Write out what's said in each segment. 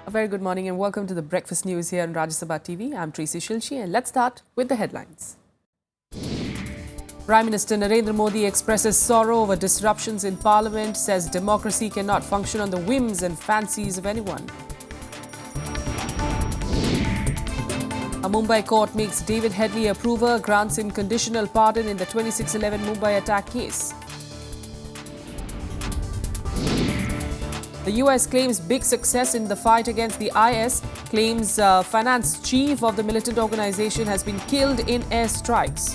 A very good morning and welcome to the Breakfast News here on Rajya TV. I'm Tracy Shilshi and let's start with the headlines. Prime Minister Narendra Modi expresses sorrow over disruptions in Parliament, says democracy cannot function on the whims and fancies of anyone. A Mumbai court makes David Headley approver, grants him conditional pardon in the 26/11 Mumbai attack case. The US claims big success in the fight against the IS, claims finance chief of the militant organization has been killed in airstrikes.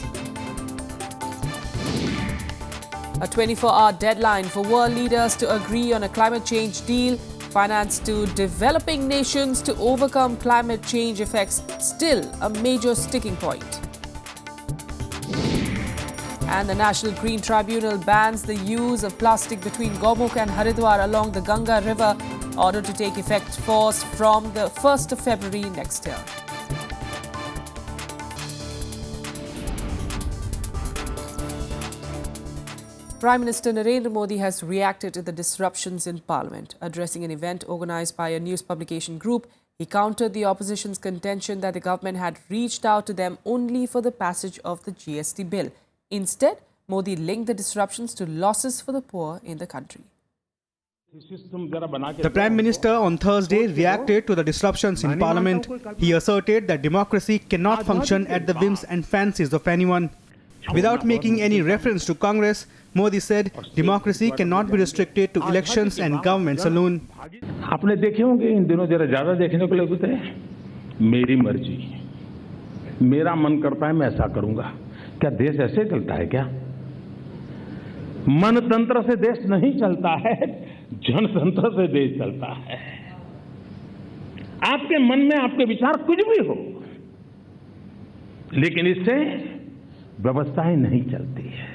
A 24-hour deadline for world leaders to agree on a climate change deal, finance to developing nations to overcome climate change effects, still a major sticking point. And the National Green Tribunal bans the use of plastic between Gomukh and Haridwar along the Ganga River, order to take effect force from the 1st of February next year. Prime Minister Narendra Modi has reacted to the disruptions in Parliament. Addressing an event organized by a news publication group, he countered the opposition's contention that the government had reached out to them only for the passage of the GST bill. Instead, Modi linked the disruptions to losses for the poor in the country. The Prime Minister on Thursday reacted to the disruptions in Parliament. He asserted that democracy cannot function at the whims and fancies of anyone. Without making any reference to Congress, Modi said democracy cannot be restricted to elections and governments alone. आपने देखे होंगे इन दिनों जरा ज्यादा देखने को लगते हैं मेरी मर्जी मेरा मन करता है मैं ऐसा करूंगा क्या देश ऐसे चलता है क्या मनतंत्र से देश नहीं चलता है जनतंत्र से देश चलता है आपके मन में आपके विचार कुछ भी हो लेकिन इससे व्यवस्थाएं नहीं चलती है.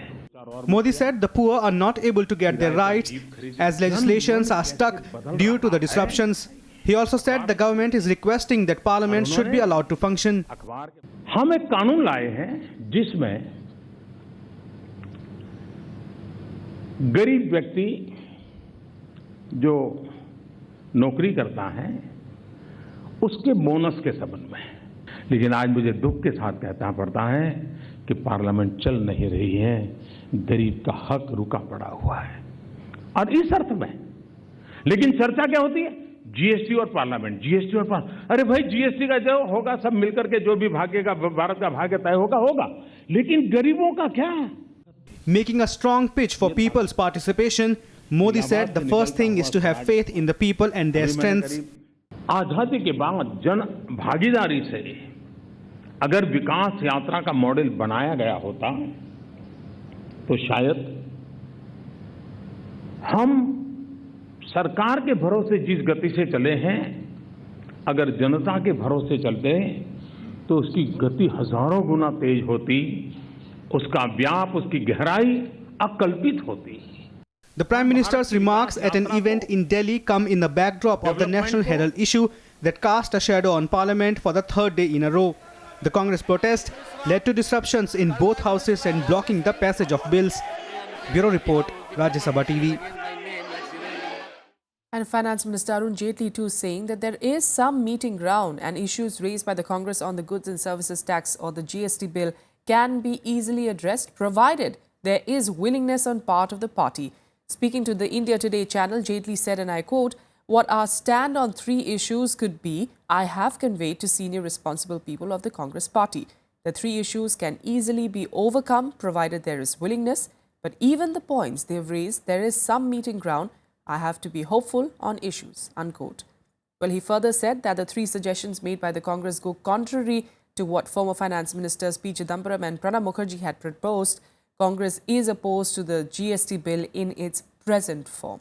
Modi said the poor are not able to get their rights as legislations are stuck due to the disruptions. He also said the government is requesting that Parliament should be allowed to function. हम एक कानून लाए हैं जिसमें गरीब व्यक्ति जो नौकरी करता है उसके बोनस के संबंध में लेकिन आज मुझे दुख के साथ कहना पड़ता है कि पार्लियामेंट चल नहीं रही है गरीब का हक रुका पड़ा हुआ है और इस अर्थ में लेकिन चर्चा क्या होती है जीएसटी और पार्लियामेंट जीएसटी और अरे भाई जीएसटी का जो होगा सब मिलकर के जो भी भाग्य का भारत का भाग्य तय होगा लेकिन गरीबों का क्या. Making a strong pitch for people's participation, Modi said the first thing is to have faith in the people and their strengths. आजादी के बाद जन भागीदारी से अगर विकास यात्रा का मॉडल बनाया गया होता तो शायद हम सरकार के भरोसे जिस गति से चले हैं अगर जनता के भरोसे चलते तो उसकी गति हजारों गुना तेज होती उसका व्याप उसकी गहराई अकल्पित होती. The Prime Minister's remarks at an event in Delhi come in the backdrop of the National Herald issue that cast a shadow on Parliament for the third day in a row. The Congress protest led to disruptions in both houses and blocking the passage of bills. Bureau Report, Rajya TV. And Finance Minister Arun Jaitley too saying that there is some meeting ground and issues raised by the Congress on the goods and services tax or the GST bill can be easily addressed provided there is willingness on part of the party. Speaking to the India Today channel, Jaitley said, and I quote, "What our stand on three issues could be, I have conveyed to senior responsible people of the Congress party. The three issues can easily be overcome provided there is willingness, but even the points they've raised, there is some meeting ground. I have to be hopeful on issues," unquote. Well, he further said that the three suggestions made by the Congress go contrary to what former Finance Ministers P. Chidambaram and Pranab Mukherjee had proposed. Congress is opposed to the GST bill in its present form.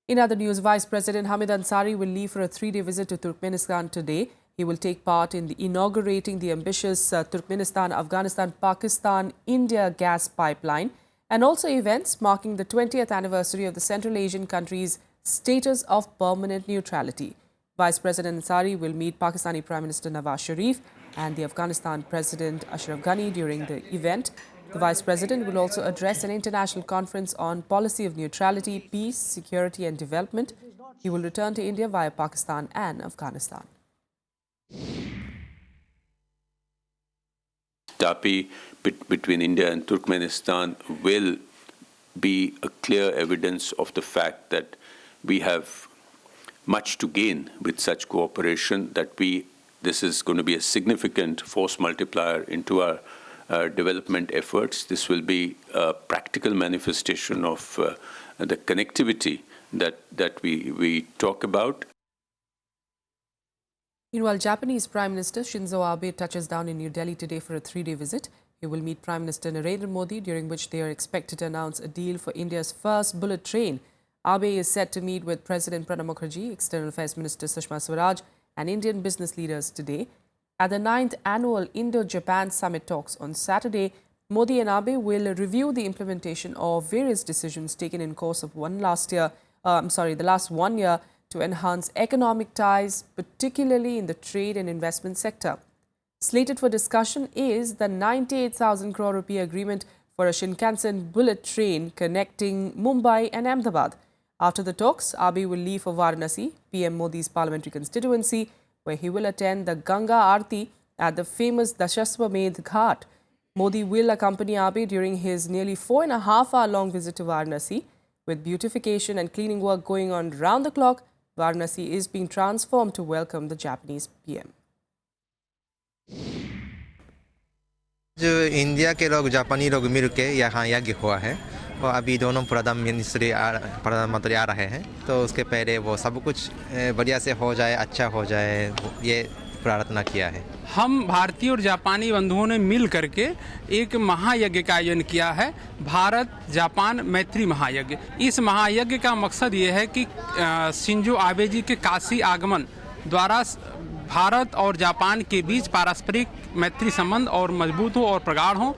In other news, Vice President Hamid Ansari will leave for a 3-day visit to Turkmenistan today. He will take part in inaugurating the ambitious Turkmenistan-Afghanistan-Pakistan-India gas pipeline and also events marking the 20th anniversary of the Central Asian country's status of permanent neutrality. Vice President Ansari will meet Pakistani Prime Minister Nawaz Sharif and the Afghanistan President Ashraf Ghani during the event. The Vice President will also address an international conference on policy of neutrality, peace, security and development. He will return to India via Pakistan and Afghanistan. TAPI between India and Turkmenistan will be a clear evidence of the fact that we have much to gain with such cooperation, that this is going to be a significant force multiplier into our development efforts. This will be a practical manifestation of the connectivity that we talk about. Meanwhile, Japanese Prime Minister Shinzo Abe touches down in New Delhi today for a 3-day visit. He will meet Prime Minister Narendra Modi, during which they are expected to announce a deal for India's first bullet train. Abe is set to meet with President Pranab Mukherjee, External Affairs Minister Sushma Swaraj and Indian business leaders today. At the 9th Annual Indo-Japan Summit talks on Saturday, Modi and Abe will review the implementation of various decisions taken in course of the last 1 year to enhance economic ties, particularly in the trade and investment sector. Slated for discussion is the 98,000 crore rupee agreement for a Shinkansen bullet train connecting Mumbai and Ahmedabad. After the talks, Abe will leave for Varanasi, PM Modi's parliamentary constituency, where he will attend the Ganga Aarti at the famous Dashaswamedh Ghat. Modi will accompany Abe during his nearly 4.5-hour-long visit to Varanasi. With beautification and cleaning work going on round the clock, Varanasi is being transformed to welcome the Japanese PM. जो India के लोग जापानी लोग मिल के यहाँ यज्ञ हुआ है और अभी दोनों प्रधानमंत्री आ रहे हैं, तो उसके पहले वो सब कुछ बढ़िया से हो जाए, अच्छा हो जाए, ये प्रार्थना किया है। हम भारतीय और जापानी बंधुओं ने मिल करके एक महायज्ञ का आयोजन किया है, भारत जापान मैत्री महायज्ञ। इस महायज्ञ का मकसद ये है कि शिंजो आबे जी के काशी आगमन द्वारा भारत और जापान के बीच पारस्परिक मैत्री संबंध और मजबूत हो और प्रगाढ़ हो।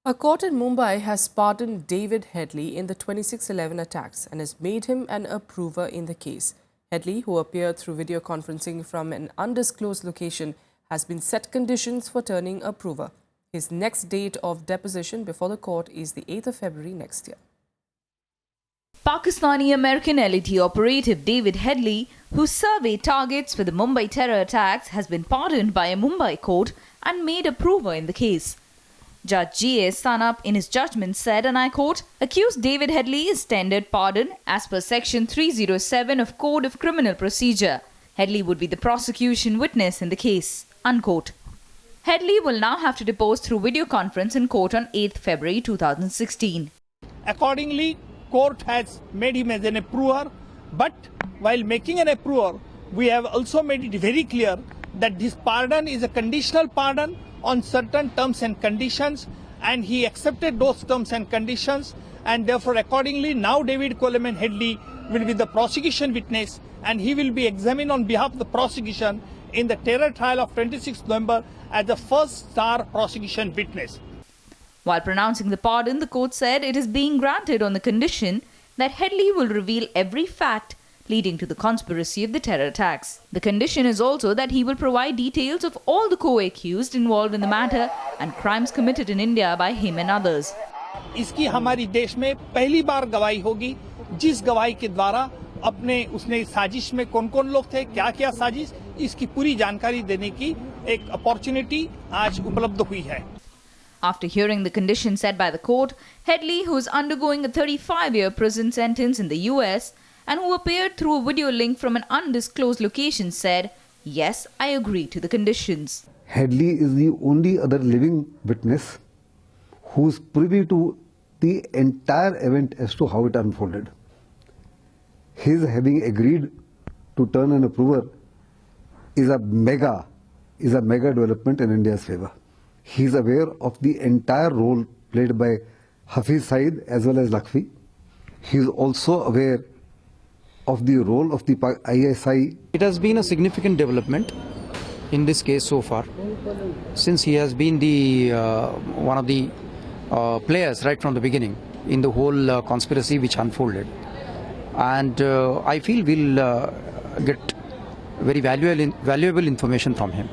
A court in Mumbai has pardoned David Headley in the 26/11 attacks and has made him an approver in the case. Headley, who appeared through video conferencing from an undisclosed location, has been set conditions for turning approver. His next date of deposition before the court is the 8th of February next year. Pakistani-American LET operative David Headley, who surveyed targets for the Mumbai terror attacks, has been pardoned by a Mumbai court and made approver in the case. Judge G.S. Sanup in his judgment said, and I quote, "Accused David Headley is tendered pardon as per section 307 of Code of Criminal Procedure. Headley would be the prosecution witness in the case." Unquote. Headley will now have to depose through video conference in court on 8th February 2016. Accordingly, court has made him as an approver, but while making an approver, we have also made it very clear that this pardon is a conditional pardon on certain terms and conditions, and he accepted those terms and conditions, and therefore accordingly now David Coleman Headley will be the prosecution witness, and he will be examined on behalf of the prosecution in the terror trial of 26 November as the first star prosecution witness. While pronouncing the pardon, the court said it is being granted on the condition that Headley will reveal every fact leading to the conspiracy of the terror attacks. The condition is also that he will provide details of all the co-accused involved in the matter and crimes committed in India by him and others. इसकी हमारी देश में पहली बार गवाही होगी, जिस गवाही के द्वारा उसने साजिश में कौन-कौन लोग थे, क्या-क्या साजिश, इसकी पूरी जानकारी देने की एक अपॉर्चुनिटी आज उपलब्ध हुई है। After hearing the conditions set by the court, Headley, who is undergoing a 35-year prison sentence in the US and who appeared through a video link from an undisclosed location, said, "Yes, I agree to the conditions." Headley is the only other living witness who is privy to the entire event as to how it unfolded. His having agreed to turn an approver is a mega development in India's favor. He is aware of the entire role played by Hafiz Saeed as well as Lakhvi. He is also aware of the role of the ISI. It has been a significant development in this case so far, since he has been the one of the players right from the beginning in the whole conspiracy which unfolded. And I feel we'll get very valuable information from him.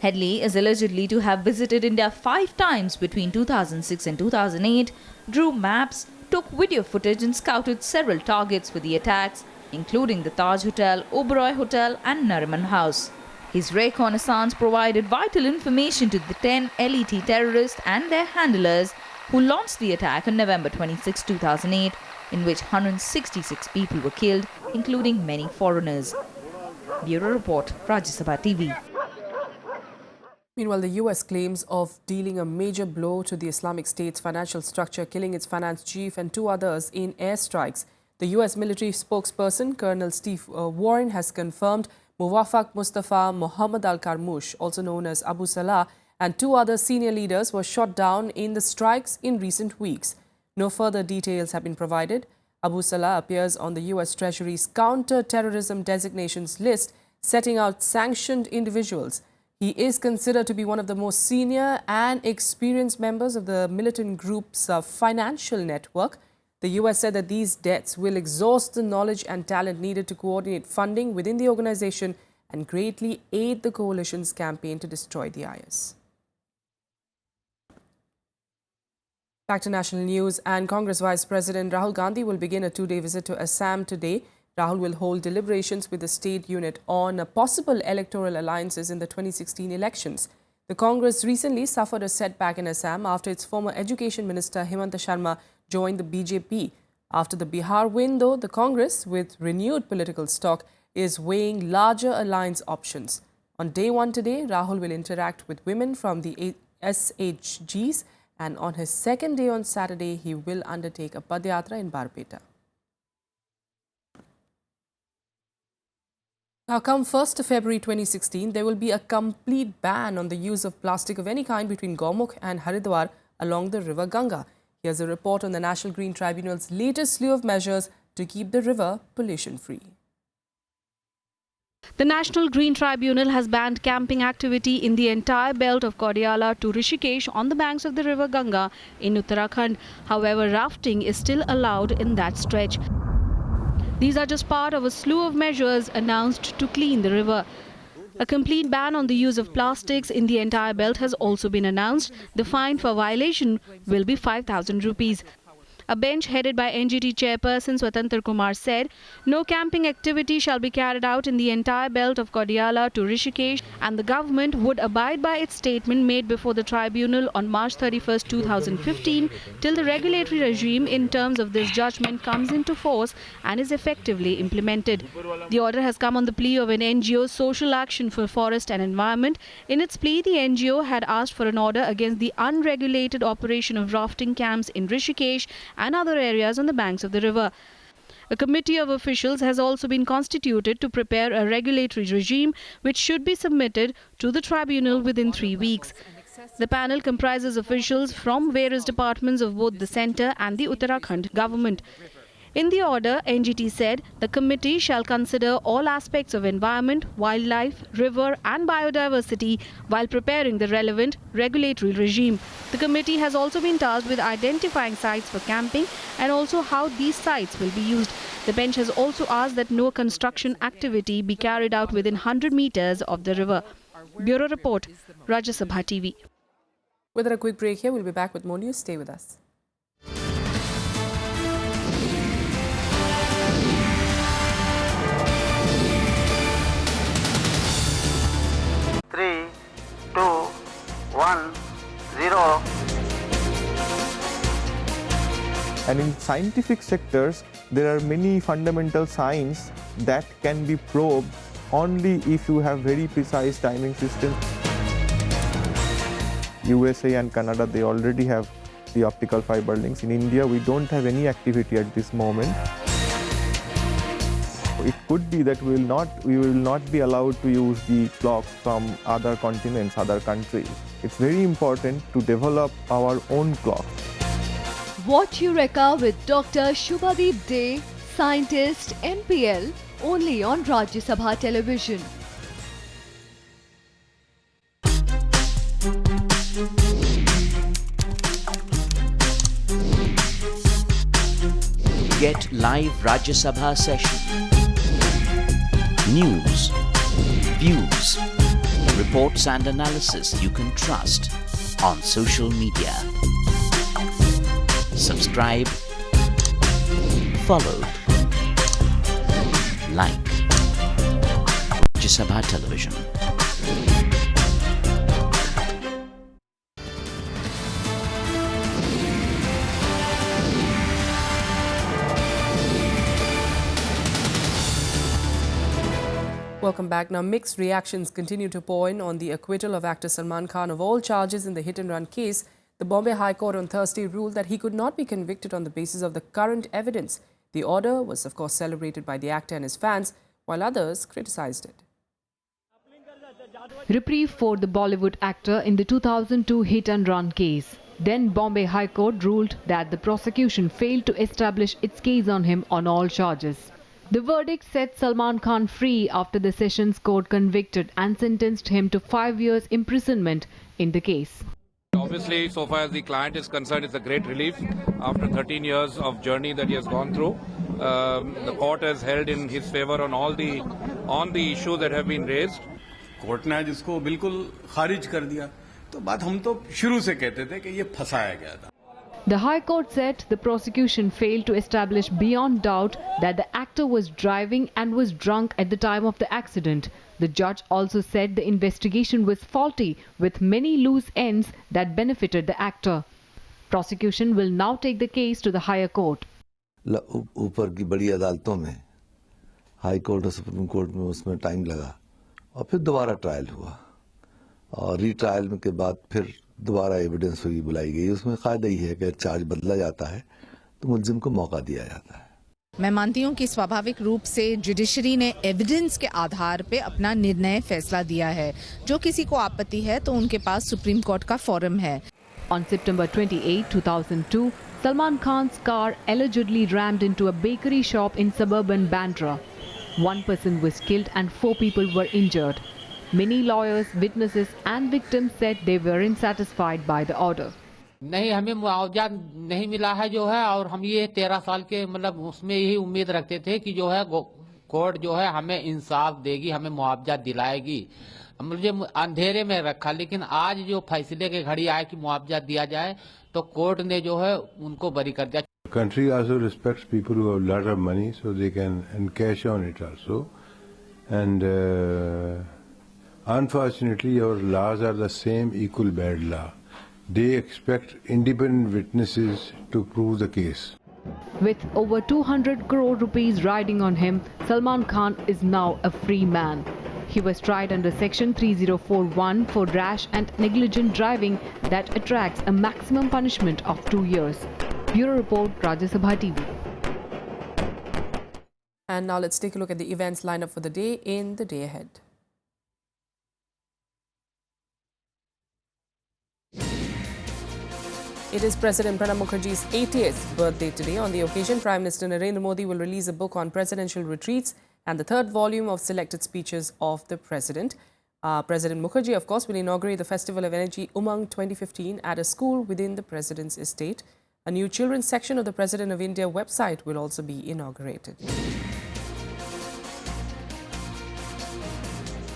Headley is allegedly to have visited India 5 times between 2006 and 2008, drew maps, took video footage and scouted several targets for the attacks, including the Taj Hotel, Oberoi Hotel and Nariman House. His reconnaissance provided vital information to the 10 LET terrorists and their handlers who launched the attack on November 26, 2008, in which 166 people were killed, including many foreigners. Bureau Report, Rajya Sabha TV. Meanwhile, the US claims of dealing a major blow to the Islamic State's financial structure, killing its finance chief and 2 others in airstrikes. The US military spokesperson, Colonel Steve Warren, has confirmed Muwafaq Mustafa Mohammed al-Karmush, also known as Abu Salah, and 2 other senior leaders were shot down in the strikes in recent weeks. No further details have been provided. Abu Salah appears on the US Treasury's counter-terrorism designations list, setting out sanctioned individuals. He is considered to be one of the most senior and experienced members of the militant group's financial network. The US said that these deaths will exhaust the knowledge and talent needed to coordinate funding within the organization and greatly aid the coalition's campaign to destroy the IS. Back to national news, and Congress Vice President Rahul Gandhi will begin a 2-day visit to Assam today. Rahul will hold deliberations with the state unit on possible electoral alliances in the 2016 elections. The Congress recently suffered a setback in Assam after its former Education Minister Himanta Sharma joined the BJP. After the Bihar win, though, the Congress, with renewed political stock, is weighing larger alliance options. On day 1 today, Rahul will interact with women from the SHGs, and on his second day on Saturday, he will undertake a Padyatra in Barpeta. Now, come 1st of February 2016, there will be a complete ban on the use of plastic of any kind between Gaumukh and Haridwar along the river Ganga. Here's a report on the National Green Tribunal's latest slew of measures to keep the river pollution-free. The National Green Tribunal has banned camping activity in the entire belt of Kodiyala to Rishikesh on the banks of the river Ganga in Uttarakhand. However, rafting is still allowed in that stretch. These are just part of a slew of measures announced to clean the river. A complete ban on the use of plastics in the entire belt has also been announced. The fine for violation will be 5,000 rupees. A bench headed by NGT chairperson Swatantra Kumar said, no camping activity shall be carried out in the entire belt of Kodiyala to Rishikesh, and the government would abide by its statement made before the tribunal on March 31, 2015 till the regulatory regime in terms of this judgment comes into force and is effectively implemented. The order has come on the plea of an NGO, Social Action for Forest and Environment. In its plea, the NGO had asked for an order against the unregulated operation of rafting camps in Rishikesh and other areas on the banks of the river. A committee of officials has also been constituted to prepare a regulatory regime which should be submitted to the tribunal within 3 weeks. The panel comprises officials from various departments of both the centre and the Uttarakhand government. In the order, NGT said the committee shall consider all aspects of environment, wildlife, river and biodiversity while preparing the relevant regulatory regime. The committee has also been tasked with identifying sites for camping and also how these sites will be used. The bench has also asked that no construction activity be carried out within 100 meters of the river. Bureau Report, Rajya Sabha TV. With a quick break here, we'll be back with more news. Stay with us. Three, two, 1, 0. And in scientific sectors, there are many fundamental science that can be probed only if you have very precise timing system. USA and Canada, they already have the optical fiber links. In India, we don't have any activity at this moment. It could be that we will not be allowed to use the clocks from other continents, other countries. It's very important to develop our own clock. Watch Eureka with Dr. Shubhadeep Dey, scientist, NPL, only on Rajya Sabha television. Get live Rajya Sabha session. News, views, Reports and analysis you can trust on social media. Subscribe, follow, like. Rajya Sabha Television. Welcome back. Now, mixed reactions continue to pour in on the acquittal of actor Salman Khan of all charges in the hit-and-run case. The Bombay High Court on Thursday ruled that he could not be convicted on the basis of the current evidence. The order was, of course, celebrated by the actor and his fans, while others criticized it. Reprieve for the Bollywood actor in the 2002 hit-and-run case. Then Bombay High Court ruled that the prosecution failed to establish its case on him on all charges. The verdict set Salman Khan free after the Sessions Court convicted and sentenced him to 5 years imprisonment in the case. Obviously, so far as the client is concerned, it's a great relief after 13 years of journey that he has gone through. The court has held in his favor on all the issues that have been raised. Court ने आज इसको बिल्कुल खारिज कर दिया तो बात हम तो शुरू से कहते थे कि ये फंसाया गया था. The High Court said the prosecution failed to establish beyond doubt that the actor was driving and was drunk at the time of the accident. The judge also said the investigation was faulty with many loose ends that benefited the actor. Prosecution will now take the case to the higher court. ऊपर की बड़ी अदालतों में high court और supreme court में उसमें time लगा और फिर दोबारा ट्रायल हुआ और रीट्रायल के बाद फिर दोबारा एविडेंस हुई बुलाई गई. उसमें कायदा ही है कि चार्ज बदला जाता है तो मुलजिम को मौका दिया जाता है. मैं मानती हूं कि स्वाभाविक रूप से जुडिशरी ने एविडेंस के आधार पे अपना निर्णय फैसला दिया है. जो किसी को आपत्ति है तो उनके पास सुप्रीम कोर्ट का फोरम है. On September 28, 2002, Salman Khan's car allegedly rammed into a bakery shop in suburban Bandra. One person was killed and 4 people were injured. Many lawyers, witnesses and victims said they weren't satisfied by the order. नहीं, हमें मुआवजा नहीं मिला है जो है और हम ये 13 साल के मतलब उसमें यही उम्मीद रखते थे कि जो है कोर्ट जो है हमें इंसाफ देगी, हमें मुआवजा दिलाएगी. मुझे अंधेरे में रखा, लेकिन आज जो फैसले के घड़ी आए कि मुआवजा दिया जाए तो कोर्ट ने जो है उनको बरी कर दिया. Country also respects people who have a lot of money, so they can cash on it also. And unfortunately, our laws are the same, equal bad law. They expect independent witnesses to prove the case. With over 200 crore rupees riding on him, Salman Khan is now a free man. He was tried under Section 3041 for rash and negligent driving that attracts a maximum punishment of 2 years. Bureau Report, Rajya Sabha TV. And now let's take a look at the events lineup for the day in the day ahead. It is President Pranab Mukherjee's 80th birthday today. On the occasion, Prime Minister Narendra Modi will release a book on presidential retreats and the 3rd volume of selected speeches of the President. President Mukherjee, of course, will inaugurate the Festival of Energy Umang 2015 at a school within the President's estate. A new children's section of the President of India website will also be inaugurated.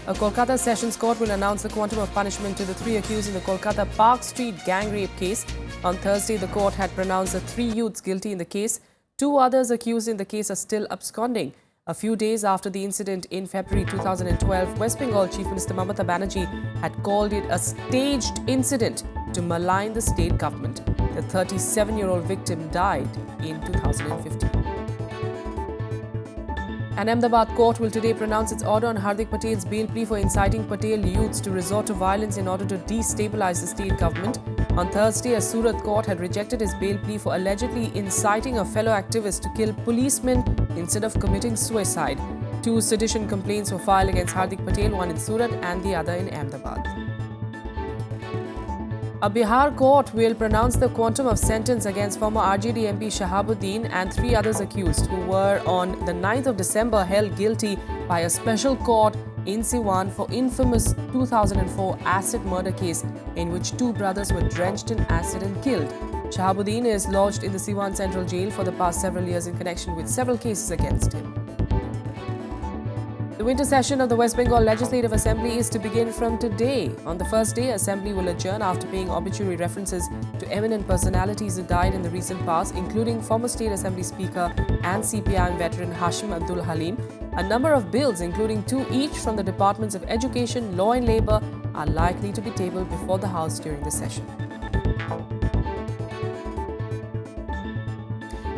A Kolkata Sessions Court will announce the quantum of punishment to the 3 accused in the Kolkata Park Street gang rape case. On Thursday, the court had pronounced the 3 youths guilty in the case. 2 others accused in the case are still absconding. A few days after the incident in February 2012, West Bengal Chief Minister Mamata Banerjee had called it a staged incident to malign the state government. The 37-year-old victim died in 2015. An Ahmedabad court will today pronounce its order on Hardik Patel's bail plea for inciting Patel youths to resort to violence in order to destabilize the state government. On Thursday, a Surat court had rejected his bail plea for allegedly inciting a fellow activist to kill policemen instead of committing suicide. 2 sedition complaints were filed against Hardik Patel, one in Surat and the other in Ahmedabad. A Bihar court will pronounce the quantum of sentence against former RJD MP Shahabuddin and 3 others accused who were on the 9th of December held guilty by a special court in Siwan for infamous 2004 acid murder case in which 2 brothers were drenched in acid and killed. Shahabuddin is lodged in the Siwan Central Jail for the past several years in connection with several cases against him. The The winter session of the West Bengal Legislative Assembly is to begin from today. On the first day, Assembly will adjourn after paying obituary references to eminent personalities who died in the recent past, including former State Assembly Speaker and CPIM veteran Hashim Abdul Halim. A number of bills, including 2 each from the Departments of Education, Law and Labour, are likely to be tabled before the House during the session.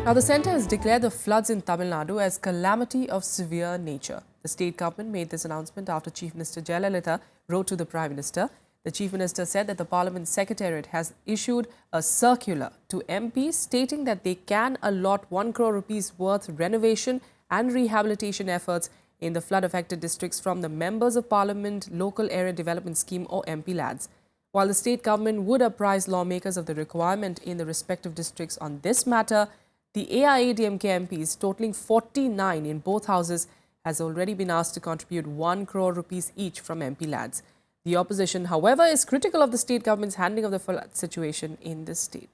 Now, the centre has declared the floods in Tamil Nadu as calamity of severe nature. The state government made this announcement after Chief Minister Jayalalitha wrote to the Prime Minister. The Chief Minister said that the Parliament Secretariat has issued a circular to MPs stating that they can allot 1 crore rupees worth renovation and rehabilitation efforts in the flood-affected districts from the Members of Parliament Local Area Development Scheme or MP-LADS. While the state government would apprise lawmakers of the requirement in the respective districts on this matter, the AIADMK MPs, totaling 49 in both houses, has already been asked to contribute 1 crore rupees each from MP-LADS. The opposition, however, is critical of the state government's handling of the flood situation in the state.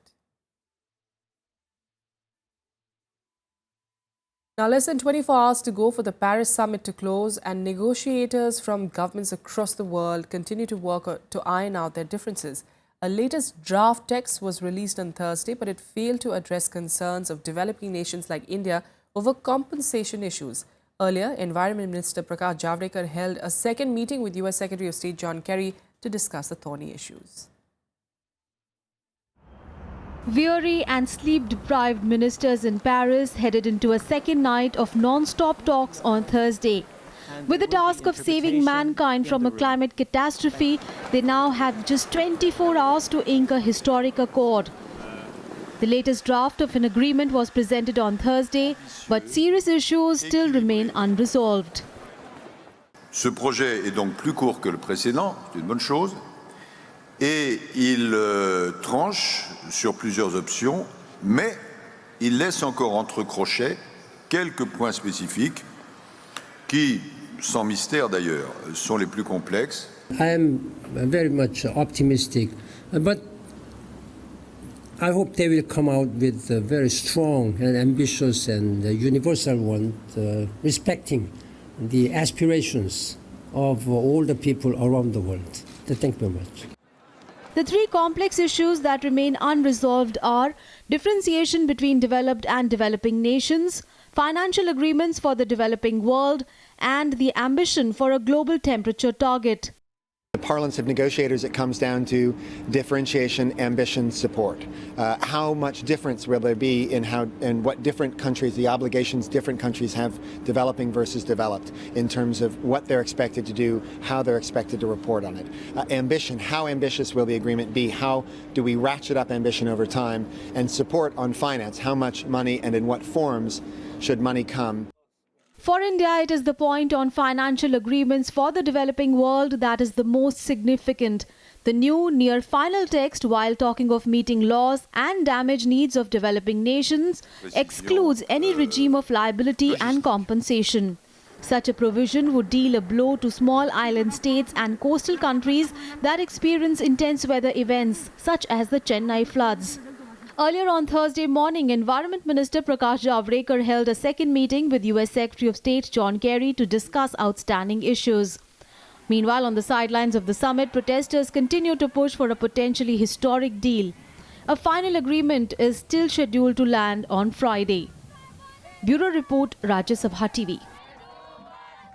Now, less than 24 hours to go for the Paris summit to close, and negotiators from governments across the world continue to work to iron out their differences. A latest draft text was released on Thursday, but it failed to address concerns of developing nations like India over compensation issues. Earlier, Environment Minister Prakash Javadekar held a second meeting with US Secretary of State John Kerry to discuss the thorny issues. Weary and sleep-deprived ministers in Paris headed into a second night of non-stop talks on Thursday. With the task of saving mankind from a climate catastrophe, they now have just 24 hours to ink a historic accord. The latest draft of an agreement was presented on Thursday, but serious issues still remain unresolved. Ce projet est donc plus court que le précédent, c'est une bonne chose, et il tranche sur plusieurs options, mais il laisse encore entre crochets quelques points spécifiques qui, sans mystère d'ailleurs, sont les plus complexes. I am very much optimistic, but I hope they will come out with a very strong and ambitious and universal one, respecting the aspirations of all the people around the world. Thank you very much. The 3 complex issues that remain unresolved are differentiation between developed and developing nations, financial agreements for the developing world, and the ambition for a global temperature target. The parlance of negotiators, it comes down to differentiation, ambition, support. How much difference will there be in how and what different countries, the obligations different countries have developing versus developed in terms of what they're expected to do, how they're expected to report on it. Ambition, how ambitious will the agreement be? How do we ratchet up ambition over time? And support on finance, how much money and in what forms should money come? For India, it is the point on financial agreements for the developing world that is the most significant. The new near final text, while talking of meeting laws and damage needs of developing nations, excludes any regime of liability and compensation. Such a provision would deal a blow to small island states and coastal countries that experience intense weather events, such as the Chennai floods. Earlier on Thursday morning, Environment Minister Prakash Javadekar held a second meeting with US Secretary of State John Kerry to discuss outstanding issues. Meanwhile, on the sidelines of the summit, protesters continue to push for a potentially historic deal. A final agreement is still scheduled to land on Friday. Bureau Report, Rajya Sabha TV.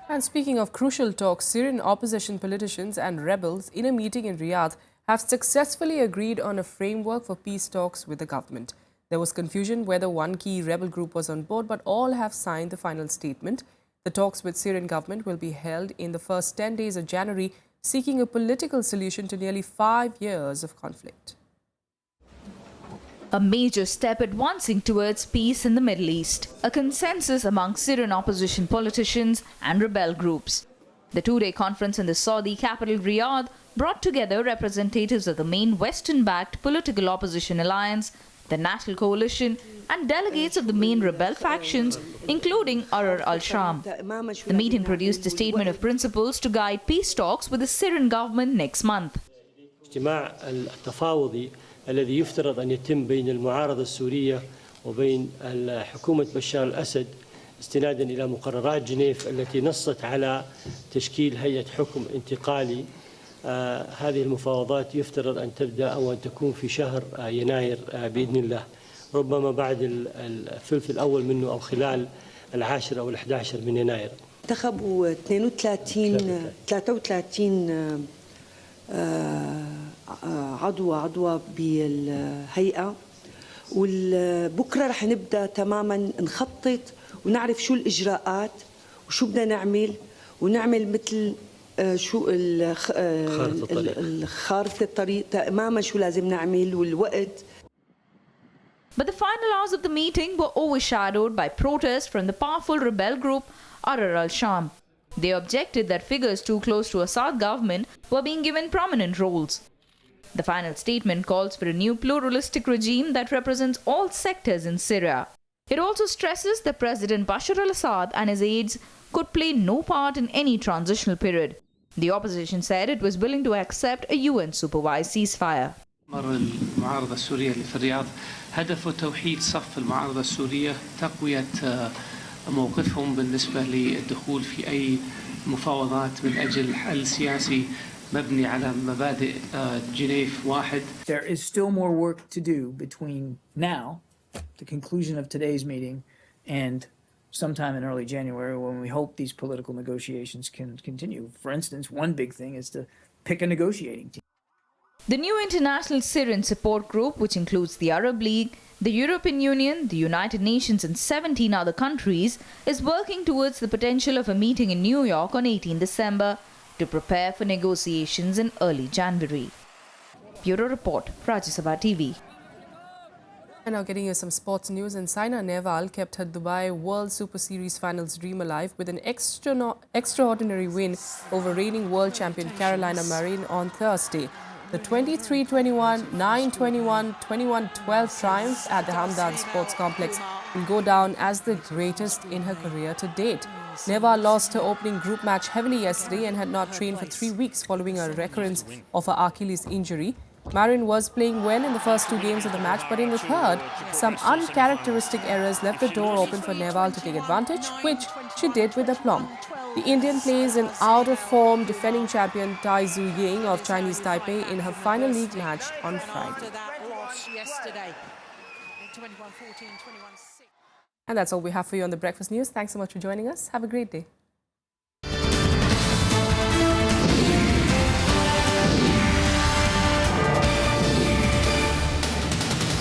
And speaking of crucial talks, Syrian opposition politicians and rebels in a meeting in Riyadh have successfully agreed on a framework for peace talks with the government. There was confusion whether one key rebel group was on board, but all have signed the final statement. The talks with Syrian government will be held in the first 10 days of January, seeking a political solution to nearly 5 years of conflict. A major step advancing towards peace in the Middle East, a consensus among Syrian opposition politicians and rebel groups. The 2-day conference in the Saudi capital Riyadh brought together representatives of the main Western-backed political opposition alliance, the National Coalition, and delegates of the main rebel factions, including Ahrar al-Sham. The meeting produced a statement of principles to guide peace talks with the Syrian government next month. الاجتماع التفاوضي الذي يفترض أن يتم بين المعارضة السورية وبين حكومة بشار الأسد استنادا إلى مقررات جنيف التي نصت على تشكيل هيئة حكم انتقالي. هذه المفاوضات يفترض أن تبدأ أو أن تكون في شهر يناير بإذن الله، ربما بعد الثلث الأول منه أو خلال 10 أو 11 من يناير. انتخبوا 33 عضوة بالهيئة، وبكرة رح نبدأ تماما نخطط ونعرف شو الإجراءات وشو بدنا نعمل، ونعمل مثل شو خارطة الطريق تماما شو لازم نعمل والوقت. But the final hours of the meeting were overshadowed by protests from the powerful rebel group Ahrar al-Sham. They objected that figures too close to Assad government were being given prominent roles. The final statement calls for a new pluralistic regime that represents all sectors in Syria. It also stresses that President Bashar al-Assad and his aides could play no part in any transitional period. The opposition said it was willing to accept a UN-supervised ceasefire. مر المعارضة السورية اللي في الرياض هدفه توحيد صف المعارضة السورية، تقوية موقفهم بالنسبة للدخول في أي مفاوضات من أجل حل سياسي مبني على مبادئ جنيف واحد. There is still more work to do between now, the conclusion of today's meeting, and sometime in early January when we hope these political negotiations can continue. For instance, one big thing is to pick a negotiating team. The new International Syrian Support Group, which includes the Arab League, the European Union, the United Nations and 17 other countries, is working towards the potential of a meeting in New York on 18 December to prepare for negotiations in early January. Bureau Report, Rajya Sabha TV. And now getting you some sports news. And Saina Nehwal kept her Dubai World Super Series Finals dream alive with an extraordinary win over reigning world champion Carolina Marin on Thursday. The 23-21, 9-21, 21-12 triumph at the Hamdan Sports Complex will go down as the greatest in her career to date. Nehwal lost her opening group match heavily yesterday and had not trained for 3 weeks following a recurrence of her Achilles injury. Marin was playing well in the first 2 games of the match, but in the third, some uncharacteristic errors left the door open for Nehwal to take advantage, which she did with aplomb. The Indian plays an out-of-form defending champion Tai Tzu Ying of Chinese Taipei in her final league match on Friday. And that's all we have for you on the Breakfast News. Thanks so much for joining us. Have a great day.